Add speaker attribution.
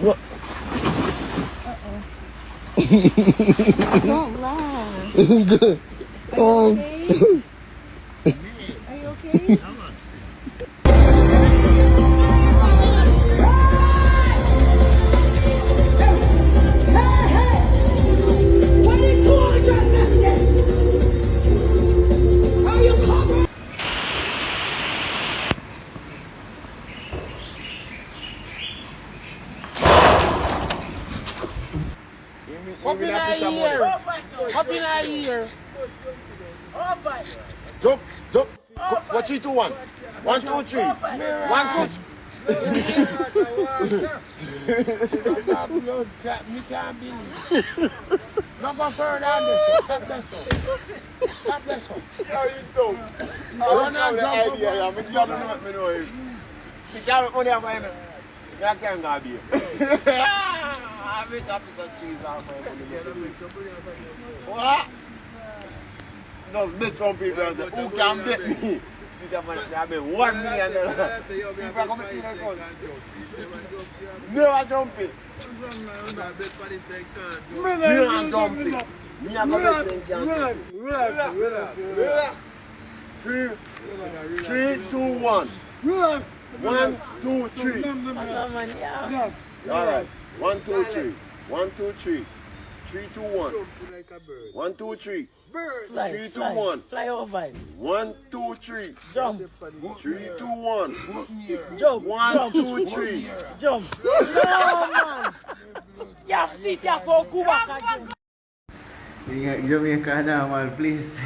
Speaker 1: What?
Speaker 2: Don't laugh.
Speaker 1: Good.
Speaker 2: Are you okay? Are you okay?
Speaker 3: Up in our ear. Up in our ear.
Speaker 1: Jump, jump. What 3, 2, 1? 1, 2, 3. 1, 2,
Speaker 3: My blood clot, me can't believe. Not go further than this. Stop that so. Stop that so.
Speaker 1: How you dumb?
Speaker 3: No, no, jump up.
Speaker 1: Yeah, me jump up, me know him. Me can't money off him. I can't go be. I make a piece of cheese off him. What? Just bet some people and say, who can bet me? This man say, I bet $1 million. People come to the phone. Never jump it. Never jump it. Me a go bet him relax. 3, 2, 1. 1, 2, 3. Alright. 1, 2, 3. 1, 2, 3. 3, 2, 1. 1, 2, 3.
Speaker 2: Fly,
Speaker 1: 3, 2,
Speaker 2: fly,
Speaker 1: 1.
Speaker 2: fly over him.
Speaker 1: 1, 2, 3.
Speaker 2: Jump,
Speaker 1: 3, 2, 1.
Speaker 2: jump,
Speaker 1: 1,
Speaker 2: jump,
Speaker 1: 2, 3.
Speaker 2: jump. No, man. You have to sit here for Cuba again.
Speaker 4: Ingat Jamaica na, mal, please.